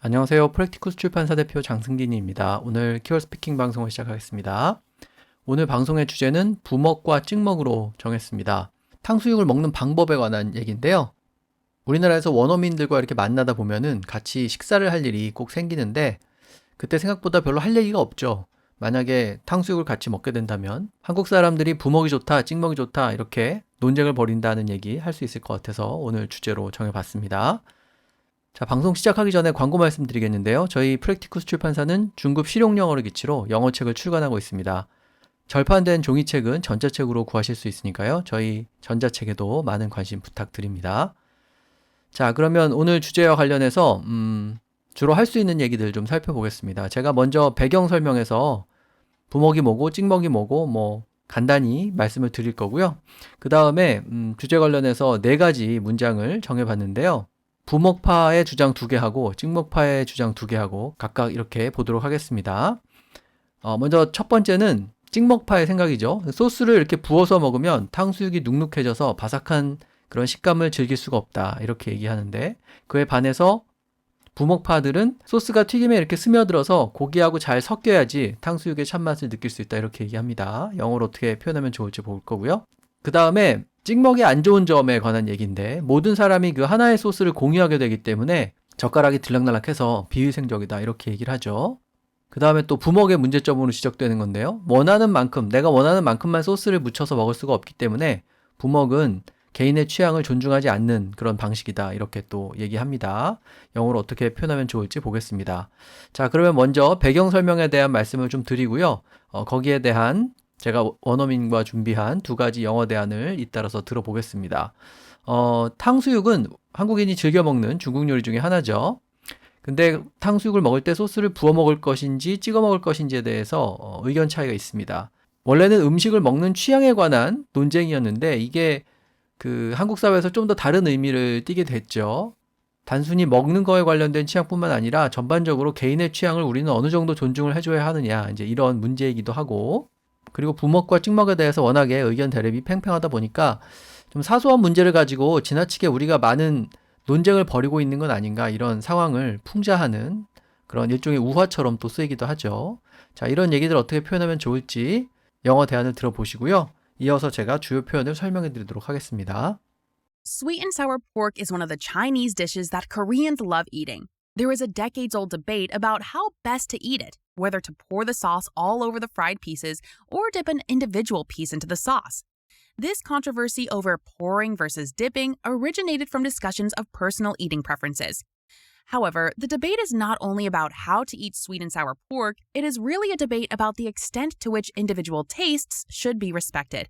안녕하세요. 프랙티쿠스 출판사 대표 장승진입니다. 오늘 키워드 스피킹 방송을 시작하겠습니다. 오늘 방송의 주제는 부먹과 찍먹으로 정했습니다. 탕수육을 먹는 방법에 관한 얘기인데요. 우리나라에서 원어민들과 이렇게 만나다 보면은 같이 식사를 할 일이 꼭 생기는데 그때 생각보다 별로 할 얘기가 없죠. 만약에 탕수육을 같이 먹게 된다면 한국 사람들이 부먹이 좋다, 찍먹이 좋다 이렇게 논쟁을 벌인다는 얘기 할 수 있을 것 같아서 오늘 주제로 정해봤습니다. 자, 방송 시작하기 전에 광고 말씀드리겠는데요. 저희 프랙티쿠스 출판사는 중급 실용영어를 기치로 영어책을 출간하고 있습니다. 절판된 종이책은 전자책으로 구하실 수 있으니까요. 저희 전자책에도 많은 관심 부탁드립니다. 자, 그러면 오늘 주제와 관련해서 주로 할 수 있는 얘기들 좀 살펴보겠습니다. 제가 먼저 배경 설명에서 부먹이 뭐고 찍먹이 뭐고 간단히 말씀을 드릴 거고요. 그 다음에 주제 관련해서 4가지 문장을 정해봤는데요. 부먹파의 주장 2개 하고 찍먹파의 주장 2개 하고 각각 이렇게 보도록 하겠습니다. 먼저 첫 번째는 찍먹파의 생각이죠. 소스를 이렇게 부어서 먹으면 탕수육이 눅눅해져서 바삭한 그런 식감을 즐길 수가 없다 이렇게 얘기하는데, 그에 반해서 부먹파들은 소스가 튀김에 이렇게 스며들어서 고기하고 잘 섞여야지 탕수육의 참맛을 느낄 수 있다 이렇게 얘기합니다. 영어로 어떻게 표현하면 좋을지 볼 거고요. 그 다음에 찍먹이 안 좋은 점에 관한 얘기인데, 모든 사람이 그 하나의 소스를 공유하게 되기 때문에 젓가락이 들락날락해서 비위생적이다 이렇게 얘기를 하죠. 그 다음에 또 부먹의 문제점으로 지적되는 건데요. 내가 원하는 만큼만 소스를 묻혀서 먹을 수가 없기 때문에 부먹은 개인의 취향을 존중하지 않는 그런 방식이다 이렇게 또 얘기합니다. 영어로 어떻게 표현하면 좋을지 보겠습니다. 자, 그러면 먼저 배경 설명에 대한 말씀을 좀 드리고요. 거기에 대한 제가 원어민과 준비한 2가지 영어 대안을 잇따라서 들어보겠습니다. 탕수육은 한국인이 즐겨 먹는 중국 요리 중에 하나죠. 근데 탕수육을 먹을 때 소스를 부어 먹을 것인지 찍어 먹을 것인지에 대해서 의견 차이가 있습니다. 원래는 음식을 먹는 취향에 관한 논쟁이었는데 이게 한국 사회에서 좀 더 다른 의미를 띠게 됐죠. 단순히 먹는 거에 관련된 취향뿐만 아니라 전반적으로 개인의 취향을 우리는 어느 정도 존중을 해줘야 하느냐, 이제 이런 문제이기도 하고, 그리고 부먹과 찍먹에 대해서 워낙에 의견 대립이 팽팽하다 보니까 좀 사소한 문제를 가지고 지나치게 우리가 많은 논쟁을 벌이고 있는 건 아닌가, 이런 상황을 풍자하는 그런 일종의 우화처럼 또 쓰이기도 하죠. 자, 이런 얘기들 어떻게 표현하면 좋을지 영어 대안을 들어보시고요. 이어서 제가 주요 표현을 설명해 드리도록 하겠습니다. Sweet and sour pork is one of the Chinese dishes that Koreans love eating. There is a decades-old debate about how best to eat it, whether to pour the sauce all over the fried pieces or dip an individual piece into the sauce. This controversy over pouring versus dipping originated from discussions of personal eating preferences. However, the debate is not only about how to eat sweet and sour pork, it is really a debate about the extent to which individual tastes should be respected.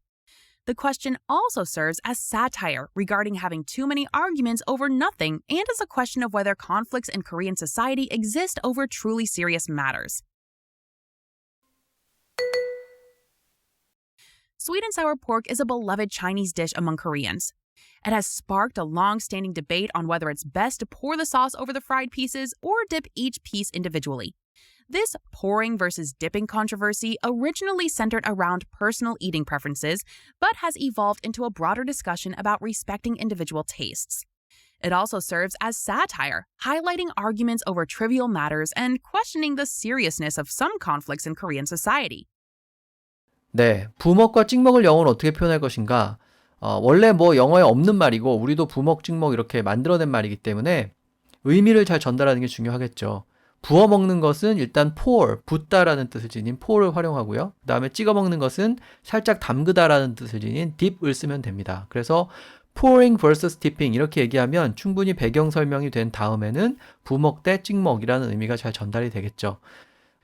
The question also serves as satire regarding having too many arguments over nothing, and as a question of whether conflicts in Korean society exist over truly serious matters. Sweet and sour pork is a beloved Chinese dish among Koreans. It has sparked a long-standing debate on whether it's best to pour the sauce over the fried pieces or dip each piece individually. This pouring versus dipping controversy originally centered around personal eating preferences, but has evolved into a broader discussion about respecting individual tastes. It also serves as satire, highlighting arguments over trivial matters and questioning the seriousness of some conflicts in Korean society. 네, 부먹과 찍먹을 영어로 어떻게 표현할 것인가? 원래 영어에 없는 말이고 우리도 부먹, 찍먹 이렇게 만들어낸 말이기 때문에 의미를 잘 전달하는 게 중요하겠죠. 부어 먹는 것은 일단 pour, 붓다라는 뜻을 지닌 pour를 활용하고요. 그 다음에 찍어 먹는 것은 살짝 담그다라는 뜻을 지닌 dip을 쓰면 됩니다. 그래서 pouring versus dipping 이렇게 얘기하면 충분히 배경 설명이 된 다음에는 부먹 대 찍먹이라는 의미가 잘 전달이 되겠죠.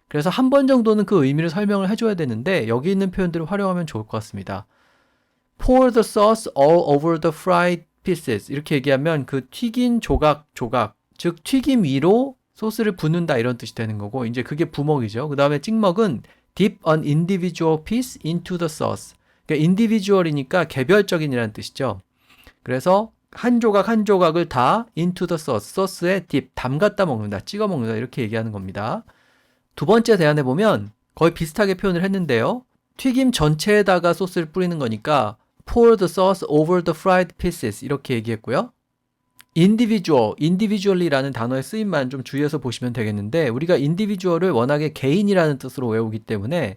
그래서 한 번 정도는 그 의미를 설명을 해줘야 되는데 여기 있는 표현들을 활용하면 좋을 것 같습니다. Pour the sauce all over the fried pieces 이렇게 얘기하면 그 튀긴 조각, 즉 튀김 위로 소스를 붓는다 이런 뜻이 되는 거고, 이제 그게 부먹이죠. 그 다음에 찍먹은 dip an individual piece into the sauce. 그러니까 individual이니까 개별적인이라는 뜻이죠. 그래서 한 조각 한 조각을 다 into the sauce, 소스에 dip, 담갔다 먹는다, 찍어 먹는다 이렇게 얘기하는 겁니다. 두 번째 대안에 보면 거의 비슷하게 표현을 했는데요. 튀김 전체에다가 소스를 뿌리는 거니까 pour the sauce over the fried pieces 이렇게 얘기했고요. individually라는 단어의 쓰임만 좀 주의해서 보시면 되겠는데 우리가 individual을 워낙에 개인이라는 뜻으로 외우기 때문에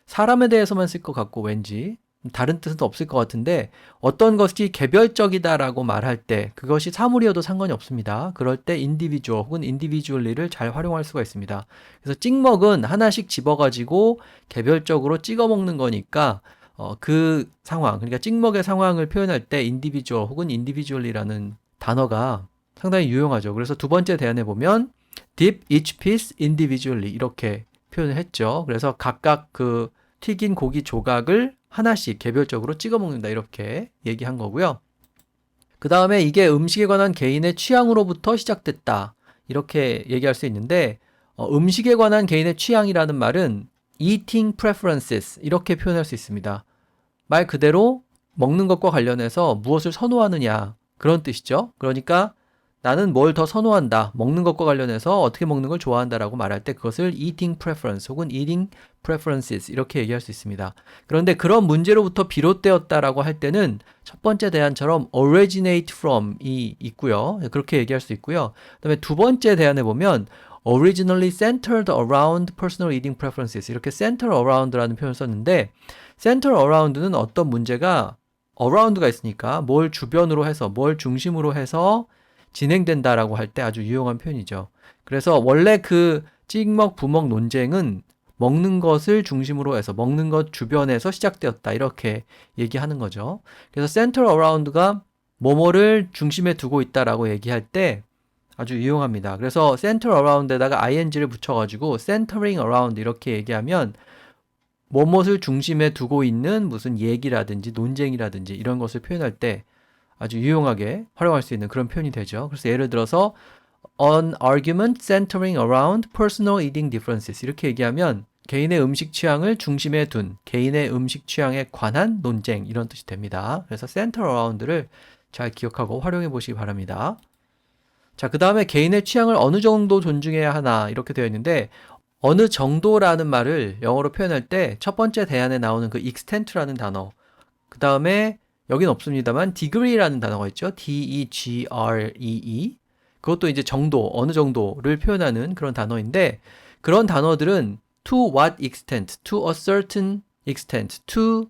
사람에 대해서만 쓸 것 같고 왠지 다른 뜻은 없을 것 같은데 어떤 것이 개별적이다라고 말할 때 그것이 사물이어도 상관이 없습니다. 그럴 때 individual 혹은 individually를 잘 활용할 수가 있습니다. 그래서 찍먹은 하나씩 집어가지고 개별적으로 찍어 먹는 거니까 그 상황, 그러니까 찍먹의 상황을 표현할 때 individual 혹은 individually라는 단어가 상당히 유용하죠. 그래서 두 번째 대안에 보면 dip each piece individually 이렇게 표현을 했죠. 그래서 각각 그 튀긴 고기 조각을 하나씩 개별적으로 찍어 먹는다 이렇게 얘기한 거고요. 그 다음에 이게 음식에 관한 개인의 취향으로부터 시작됐다 이렇게 얘기할 수 있는데 음식에 관한 개인의 취향이라는 말은 eating preferences 이렇게 표현할 수 있습니다. 말 그대로 먹는 것과 관련해서 무엇을 선호하느냐 그런 뜻이죠. 그러니까 나는 뭘 더 선호한다. 먹는 것과 관련해서 어떻게 먹는 걸 좋아한다라고 말할 때 그것을 eating preference 혹은 eating preferences 이렇게 얘기할 수 있습니다. 그런데 그런 문제로부터 비롯되었다라고 할 때는 첫 번째 대안처럼 originate from이 있고요. 그렇게 얘기할 수 있고요. 그다음에 두 번째 대안에 보면 originally centered around personal eating preferences 이렇게 center around라는 표현을 썼는데 center around는 어떤 문제가 around가 있으니까 뭘 주변으로 해서 뭘 중심으로 해서 진행된다라고 할 때 아주 유용한 표현이죠. 그래서 원래 그 찍먹 부먹 논쟁은 먹는 것을 중심으로 해서 먹는 것 주변에서 시작되었다 이렇게 얘기하는 거죠. 그래서 center around가 뭐뭐를 중심에 두고 있다라고 얘기할 때 아주 유용합니다. 그래서 center around에다가 ing를 붙여가지고 centering around 이렇게 얘기하면 뭐뭇을 중심에 두고 있는 무슨 얘기라든지 논쟁이라든지 이런 것을 표현할 때 아주 유용하게 활용할 수 있는 그런 표현이 되죠. 그래서 예를 들어서 an argument centering around personal eating differences 이렇게 얘기하면 개인의 음식 취향을 중심에 둔 개인의 음식 취향에 관한 논쟁 이런 뜻이 됩니다. 그래서 center around를 잘 기억하고 활용해 보시기 바랍니다. 자, 그 다음에 개인의 취향을 어느 정도 존중해야 하나 이렇게 되어 있는데 어느 정도라는 말을 영어로 표현할 때 첫 번째 대안에 나오는 그 extent라는 단어 그 다음에 여긴 없습니다만 degree라는 단어가 있죠. D-E-G-R-E-E 그것도 이제 정도, 어느 정도를 표현하는 그런 단어인데 그런 단어들은 to what extent, to a certain extent, to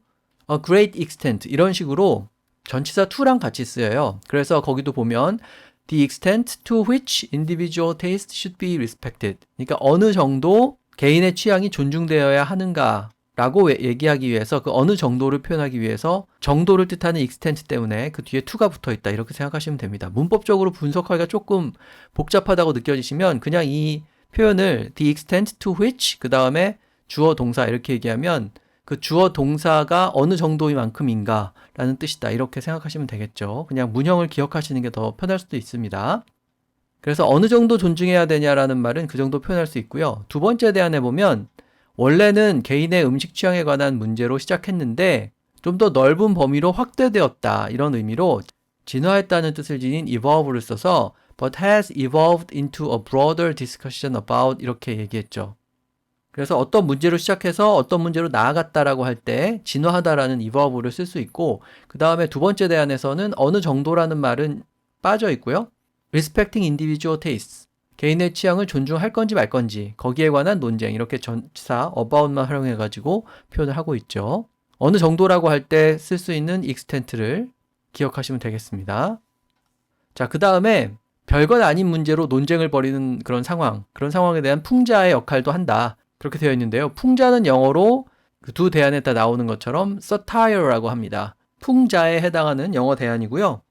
a great extent 이런 식으로 전치사 to랑 같이 쓰여요. 그래서 거기도 보면 the extent to which individual taste should be respected. 그러니까 어느 정도 개인의 취향이 존중되어야 하는가 라고 얘기하기 위해서 그 어느 정도를 표현하기 위해서 정도를 뜻하는 extent 때문에 그 뒤에 to가 붙어 있다 이렇게 생각하시면 됩니다. 문법적으로 분석하기가 조금 복잡하다고 느껴지시면 그냥 이 표현을 the extent to which 그 다음에 주어 동사 이렇게 얘기하면 그 주어 동사가 어느 정도만큼인가 라는 뜻이다 이렇게 생각하시면 되겠죠. 그냥 문형을 기억하시는 게 더 편할 수도 있습니다. 그래서 어느 정도 존중해야 되냐라는 말은 그 정도 표현할 수 있고요. 두 번째 대안에 보면 원래는 개인의 음식 취향에 관한 문제로 시작했는데 좀 더 넓은 범위로 확대되었다 이런 의미로 진화했다는 뜻을 지닌 evolve를 써서 but has evolved into a broader discussion about 이렇게 얘기했죠. 그래서 어떤 문제로 시작해서 어떤 문제로 나아갔다라고 할 때 진화하다라는 evolve를 쓸 수 있고 그 다음에 두 번째 대안에서는 어느 정도라는 말은 빠져 있고요. respecting individual tastes 개인의 취향을 존중할 건지 말 건지 거기에 관한 논쟁 이렇게 전치사 about만 활용해가지고 표현을 하고 있죠. 어느 정도라고 할 때 쓸 수 있는 extent를 기억하시면 되겠습니다. 자, 그 다음에 별것 아닌 문제로 논쟁을 벌이는 그런 상황에 대한 풍자의 역할도 한다. 그렇게 되어 있는데요. 풍자는 영어로 그 두 대안에 다 나오는 것처럼 satire라고 합니다. 풍자에 해당하는 영어 대안이고요.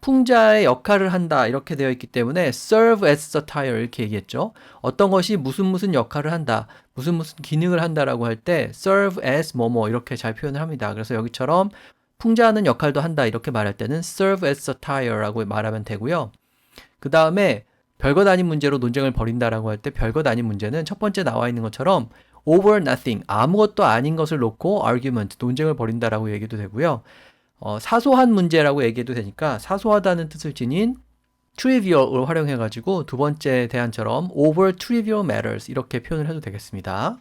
풍자의 역할을 한다 이렇게 되어 있기 때문에 serve as satire 이렇게 얘기했죠. 어떤 것이 무슨 역할을 한다, 무슨 기능을 한다라고 할 때 serve as 뭐뭐 이렇게 잘 표현을 합니다. 그래서 여기처럼 풍자하는 역할도 한다 이렇게 말할 때는 serve as satire라고 말하면 되고요. 그 다음에 별것 아닌 문제로 논쟁을 벌인다라고 할 때 별것 아닌 문제는 첫 번째 나와 있는 것처럼 over nothing, 아무것도 아닌 것을 놓고 argument, 논쟁을 벌인다라고 얘기도 되고요. 사소한 문제라고 얘기해도 되니까 사소하다는 뜻을 지닌 trivial을 활용해가지고 두 번째 대안처럼 over trivial matters 이렇게 표현을 해도 되겠습니다.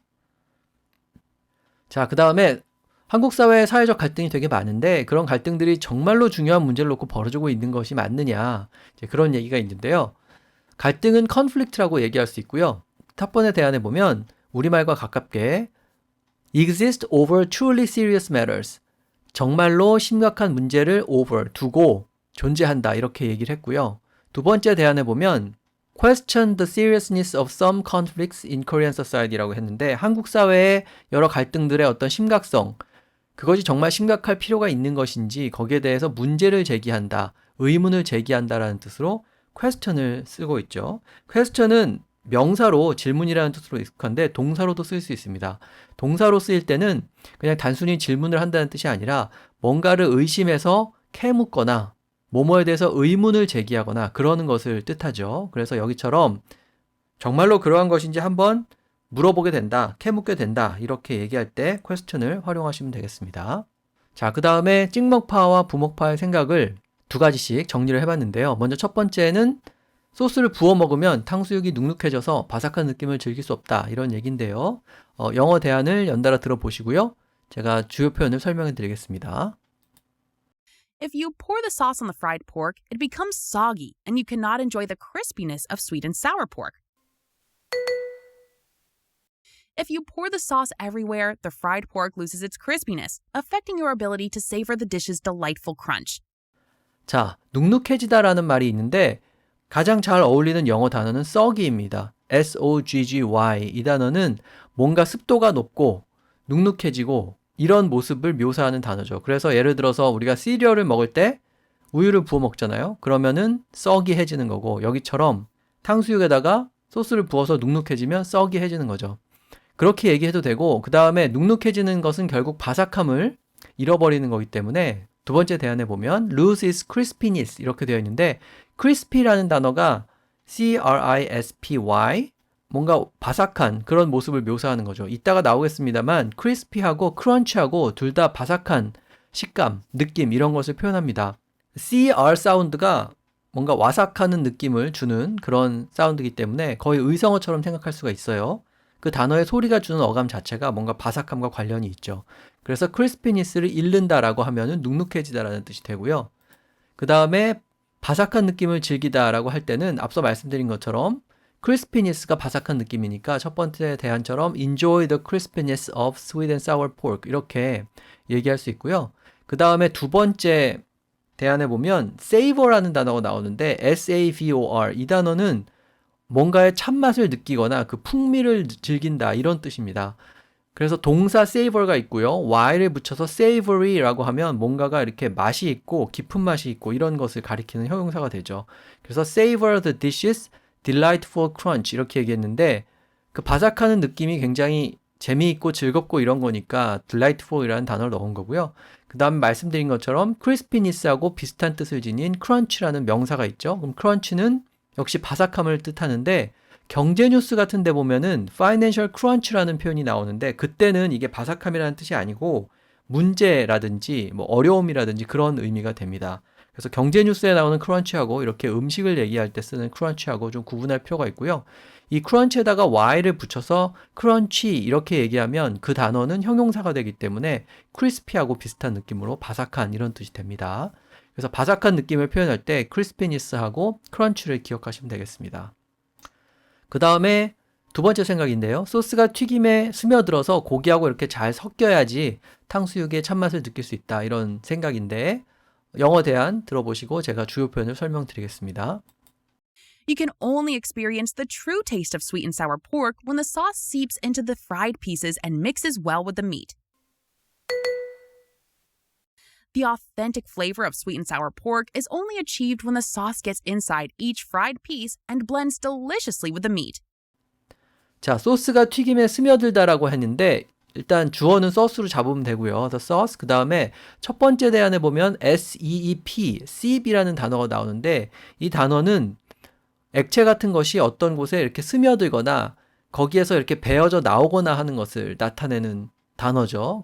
자, 그 다음에 한국 사회에 사회적 갈등이 되게 많은데 그런 갈등들이 정말로 중요한 문제를 놓고 벌어지고 있는 것이 맞느냐 이제 그런 얘기가 있는데요. 갈등은 conflict라고 얘기할 수 있고요. 탑번에 대안해 보면 우리말과 가깝게 exist over truly serious matters. 정말로 심각한 문제를 over, 두고 존재한다 이렇게 얘기를 했고요. 두 번째 대안해 보면 question the seriousness of some conflicts in Korean society라고 했는데 한국 사회의 여러 갈등들의 어떤 심각성, 그것이 정말 심각할 필요가 있는 것인지 거기에 대해서 문제를 제기한다, 의문을 제기한다라는 뜻으로 question을 쓰고 있죠. question은 명사로 질문이라는 뜻으로 익숙한데 동사로도 쓸 수 있습니다. 동사로 쓰일 때는 그냥 단순히 질문을 한다는 뜻이 아니라 뭔가를 의심해서 캐묻거나 뭐뭐에 대해서 의문을 제기하거나 그러는 것을 뜻하죠. 그래서 여기처럼 정말로 그러한 것인지 한번 물어보게 된다, 캐묻게 된다 이렇게 얘기할 때 question을 활용하시면 되겠습니다. 자, 그 다음에 찍먹파와 부먹파의 생각을 두 가지씩 정리를 해봤는데요. 먼저 첫 번째는 소스를 부어 먹으면 탕수육이 눅눅해져서 바삭한 느낌을 즐길 수 없다 이런 얘기인데요. 영어 대안을 연달아 들어보시고요. 제가 주요 표현을 설명해 드리겠습니다. If you pour the sauce on the fried pork, it becomes soggy and you cannot enjoy the crispiness of sweet and sour pork. If you pour the sauce everywhere, the fried pork loses its crispiness, affecting your ability to savor the dish's delightful crunch. 자, 눅눅해지다라는 말이 있는데 가장 잘 어울리는 영어 단어는 soggy입니다. S-O-G-G-Y. 이 단어는 뭔가 습도가 높고 눅눅해지고 이런 모습을 묘사하는 단어죠. 그래서 예를 들어서 우리가 시리얼을 먹을 때 우유를 부어 먹잖아요. 그러면은 soggy해지는 거고 여기처럼 탕수육에다가 소스를 부어서 눅눅해지면 soggy해지는 거죠. 그렇게 얘기해도 되고 그 다음에 눅눅해지는 것은 결국 바삭함을 잃어버리는 거기 때문에 두 번째 대안에 보면 lose its crispiness 이렇게 되어 있는데 crispy라는 단어가 C-R-I-S-P-Y 뭔가 바삭한 그런 모습을 묘사하는 거죠. 이따가 나오겠습니다만 crispy하고 crunch하고 둘 다 바삭한 식감, 느낌 이런 것을 표현합니다. CR 사운드가 뭔가 와삭하는 느낌을 주는 그런 사운드이기 때문에 거의 의성어처럼 생각할 수가 있어요. 그 단어의 소리가 주는 어감 자체가 뭔가 바삭함과 관련이 있죠. 그래서 crispiness를 잃는다라고 하면은 눅눅해지다라는 뜻이 되고요. 그 다음에 바삭한 느낌을 즐기다라고 할 때는 앞서 말씀드린 것처럼 crispiness가 바삭한 느낌이니까 첫 번째 대안처럼 enjoy the crispiness of sweet and sour pork 이렇게 얘기할 수 있고요. 그 다음에 두 번째 대안에 보면 savor라는 단어가 나오는데 S-A-V-O-R 이 단어는 뭔가의 참맛을 느끼거나 그 풍미를 즐긴다 이런 뜻입니다. 그래서 동사 savor가 있고요. y를 붙여서 savory라고 하면 뭔가가 이렇게 맛이 있고 깊은 맛이 있고 이런 것을 가리키는 형용사가 되죠. 그래서 savor the dishes delightful crunch 이렇게 얘기했는데 그 바삭하는 느낌이 굉장히 재미있고 즐겁고 이런 거니까 delightful이라는 단어를 넣은 거고요. 그 다음에 말씀드린 것처럼 crispiness하고 비슷한 뜻을 지닌 crunch라는 명사가 있죠. 그럼 crunch는 역시 바삭함을 뜻하는데 경제 뉴스 같은 데 보면은 financial crunch라는 표현이 나오는데 그때는 이게 바삭함이라는 뜻이 아니고 문제라든지 뭐 어려움이라든지 그런 의미가 됩니다. 그래서 경제 뉴스에 나오는 crunch하고 이렇게 음식을 얘기할 때 쓰는 crunch하고 좀 구분할 필요가 있고요. 이 crunch에다가 y를 붙여서 crunchy 이렇게 얘기하면 그 단어는 형용사가 되기 때문에 crispy하고 비슷한 느낌으로 바삭한 이런 뜻이 됩니다. 그래서 바삭한 느낌을 표현할 때 crispiness하고 crunch를 기억하시면 되겠습니다. 그 다음에 두 번째 생각인데요. 소스가 튀김에 스며들어서 고기하고 이렇게 잘 섞여야지 탕수육의 참맛을 느낄 수 있다. 이런 생각인데 영어 대안 들어보시고 제가 주요 표현을 설명드리겠습니다. You can only experience the true taste of sweet and sour pork when the sauce seeps into the fried pieces and mixes well with the meat. The authentic flavor of sweet and sour pork is only achieved when the sauce gets inside each fried piece and blends deliciously with the meat. 자, 소스가 튀김에 스며들다라고 했는데 일단 주어는 source로 잡으면 되고요. the sauce 그 다음에 첫 번째 대안에 보면 SEEP, seep이라는 단어가 나오는데 이 단어는 액체 같은 것이 어떤 곳에 이렇게 스며들거나 거기에서 이렇게 배어져 나오거나 하는 것을 나타내는 단어죠.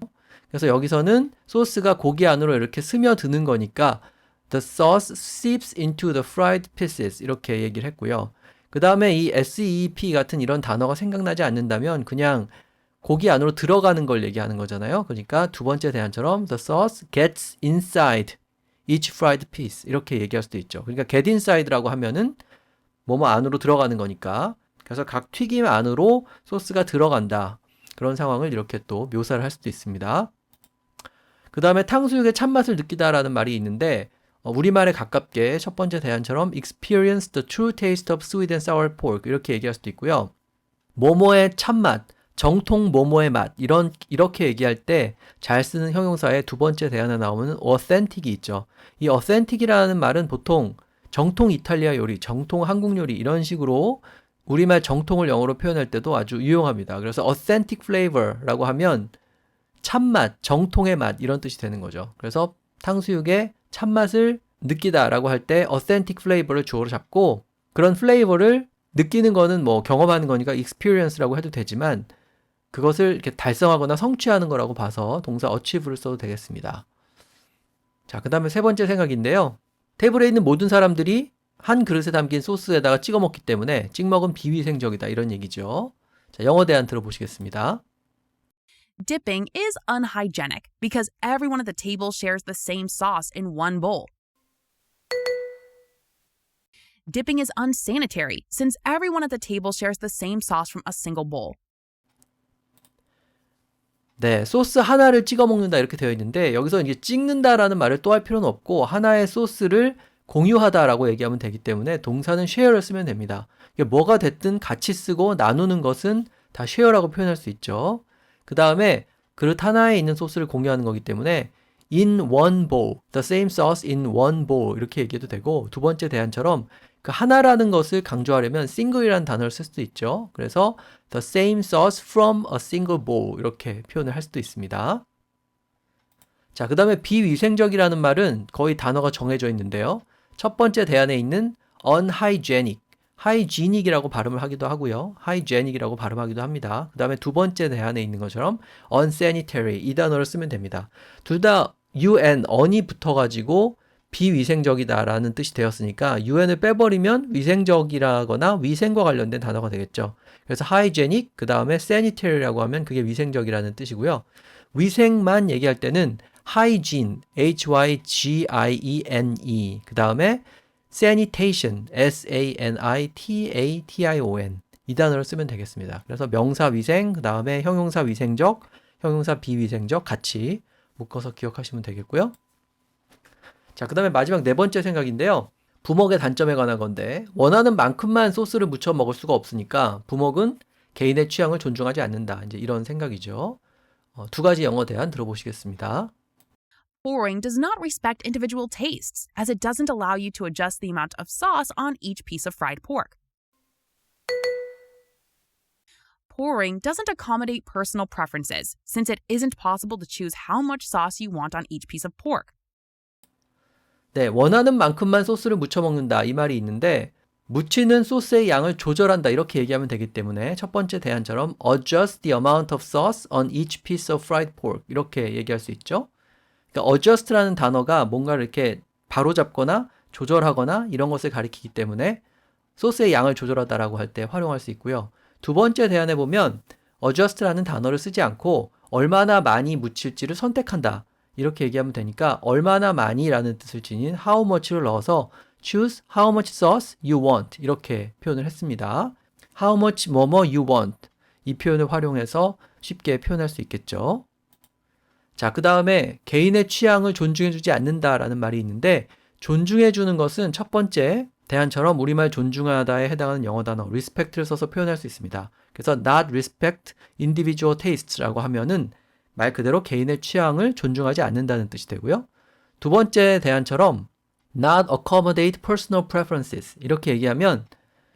그래서 여기서는 소스가 고기 안으로 이렇게 스며드는 거니까 the sauce seeps into the fried pieces 이렇게 얘기를 했고요. 그 다음에 이 SEEP 같은 이런 단어가 생각나지 않는다면 그냥 고기 안으로 들어가는 걸 얘기하는 거잖아요. 그러니까 두 번째 대안처럼 the sauce gets inside each fried piece 이렇게 얘기할 수도 있죠. 그러니까 get inside라고 하면은 뭐뭐 안으로 들어가는 거니까 그래서 각 튀김 안으로 소스가 들어간다. 그런 상황을 이렇게 또 묘사를 할 수도 있습니다. 그 다음에 탕수육의 참맛을 느끼다라는 말이 있는데 우리말에 가깝게 첫 번째 대안처럼 experience the true taste of sweet and sour pork 이렇게 얘기할 수도 있고요. 뭐뭐의 참맛, 정통 뭐뭐의 맛 이렇게 얘기할 때 잘 쓰는 형용사의 두 번째 대안에 나오는 authentic이 있죠. 이 authentic이라는 말은 보통 정통 이탈리아 요리, 정통 한국 요리 이런 식으로 우리말 정통을 영어로 표현할 때도 아주 유용합니다. 그래서 authentic flavor라고 하면 참맛, 정통의 맛 이런 뜻이 되는 거죠. 그래서 탕수육의 참맛을 느끼다라고 할 때 authentic flavor를 주어로 잡고 그런 플레이버를 느끼는 거는 뭐 경험하는 거니까 experience라고 해도 되지만 그것을 이렇게 달성하거나 성취하는 거라고 봐서 동사 achieve를 써도 되겠습니다. 자, 그 다음에 세 번째 생각인데요. 테이블에 있는 모든 사람들이 한 그릇에 담긴 소스에다가 찍어 먹기 때문에 찍먹은 비위생적이다 이런 얘기죠. 자, 영어 대안 들어보시겠습니다. Dipping is unhygienic because everyone at the table shares the same sauce in one bowl. Dipping is unsanitary since everyone at the table shares the same sauce from a single bowl. 네, 소스 하나를 찍어 먹는다 이렇게 되어 있는데 여기서 이제 찍는다라는 말을 또 할 필요는 없고 하나의 소스를 공유하다라고 얘기하면 되기 때문에 동사는 share를 쓰면 됩니다. 이게 뭐가 됐든 같이 쓰고 나누는 것은 다 share라고 표현할 수 있죠. 그 다음에 그릇 하나에 있는 소스를 공유하는 거기 때문에 in one bowl, the same sauce in one bowl 이렇게 얘기해도 되고 두 번째 대안처럼 그 하나라는 것을 강조하려면 single이라는 단어를 쓸 수도 있죠. 그래서 the same sauce from a single bowl 이렇게 표현을 할 수도 있습니다. 자, 그 다음에 비위생적이라는 말은 거의 단어가 정해져 있는데요. 첫 번째 대안에 있는 unhygienic, hygienic이라고 발음을 하기도 하고요. hygienic이라고 발음하기도 합니다. 그 다음에 두 번째 대안에 있는 것처럼 unsanitary 이 단어를 쓰면 됩니다. 둘 다 un이 붙어가지고 비위생적이다라는 뜻이 되었으니까 un을 빼버리면 위생적이라거나 위생과 관련된 단어가 되겠죠. 그래서 hygienic 그 다음에 sanitary라고 하면 그게 위생적이라는 뜻이고요. 위생만 얘기할 때는 hygiene, h-y-g-i-e-n-e 그 다음에 sanitation, s-a-n-i-t-a-t-i-o-n 이 단어를 쓰면 되겠습니다. 그래서 명사 위생, 그 다음에 형용사 위생적, 형용사 비위생적 같이 묶어서 기억하시면 되겠고요. 자, 그 다음에 마지막 네 번째 생각인데요. 부먹의 단점에 관한 건데 원하는 만큼만 소스를 묻혀 먹을 수가 없으니까 부먹은 개인의 취향을 존중하지 않는다. 이제 이런 생각이죠. 두 가지 영어 대안 들어보시겠습니다. Pouring does not respect individual tastes, as it doesn't allow you to adjust the amount of sauce on each piece of fried pork. Pouring doesn't accommodate personal preferences, since it isn't possible to choose how much sauce you want on each piece of pork. 네, 원하는 만큼만 소스를 묻혀 먹는다 이 말이 있는데 묻히는 소스의 양을 조절한다 이렇게 얘기하면 되기 때문에 첫 번째 대안처럼 adjust the amount of sauce on each piece of fried pork 이렇게 얘기할 수 있죠. 그러니까 adjust라는 단어가 뭔가를 이렇게 바로잡거나 조절하거나 이런 것을 가리키기 때문에 소스의 양을 조절하다라고 할 때 활용할 수 있고요. 두 번째 대안에 보면 adjust라는 단어를 쓰지 않고 얼마나 많이 묻힐지를 선택한다. 이렇게 얘기하면 되니까 얼마나 많이라는 뜻을 지닌 how much를 넣어서 choose how much sauce you want 이렇게 표현을 했습니다. how much 뭐뭐 you want 이 표현을 활용해서 쉽게 표현할 수 있겠죠. 자, 그 다음에 개인의 취향을 존중해주지 않는다라는 말이 있는데 존중해주는 것은 첫 번째 대안처럼 우리말 존중하다에 해당하는 영어 단어 respect를 써서 표현할 수 있습니다. 그래서 not respect individual tastes라고 하면은 말 그대로 개인의 취향을 존중하지 않는다는 뜻이 되고요. 두 번째 대안처럼 not accommodate personal preferences 이렇게 얘기하면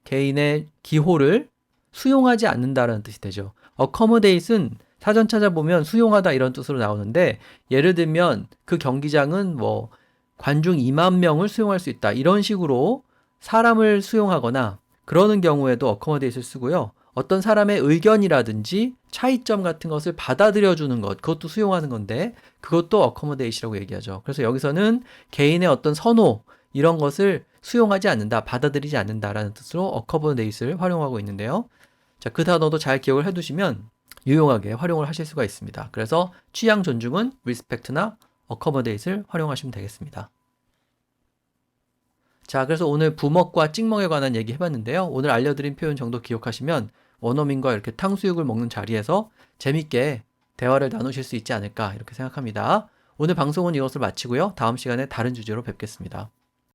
개인의 기호를 수용하지 않는다는 뜻이 되죠. accommodate은 사전 찾아보면 수용하다 이런 뜻으로 나오는데 예를 들면 그 경기장은 뭐 관중 2만 명을 수용할 수 있다 이런 식으로 사람을 수용하거나 그러는 경우에도 accommodate를 쓰고요. 어떤 사람의 의견이라든지 차이점 같은 것을 받아들여주는 것, 그것도 수용하는 건데 그것도 accommodate이라고 얘기하죠. 그래서 여기서는 개인의 어떤 선호 이런 것을 수용하지 않는다, 받아들이지 않는다라는 뜻으로 accommodate를 활용하고 있는데요. 자, 그 단어도 잘 기억을 해두시면 유용하게 활용을 하실 수가 있습니다. 그래서 취향 존중은 respect나 accommodate를 활용하시면 되겠습니다. 자, 그래서 오늘 부먹과 찍먹에 관한 얘기 해봤는데요. 오늘 알려드린 표현 정도 기억하시면 원어민과 이렇게 탕수육을 먹는 자리에서 재밌게 대화를 나누실 수 있지 않을까 이렇게 생각합니다. 오늘 방송은 이것을 마치고요. 다음 시간에 다른 주제로 뵙겠습니다.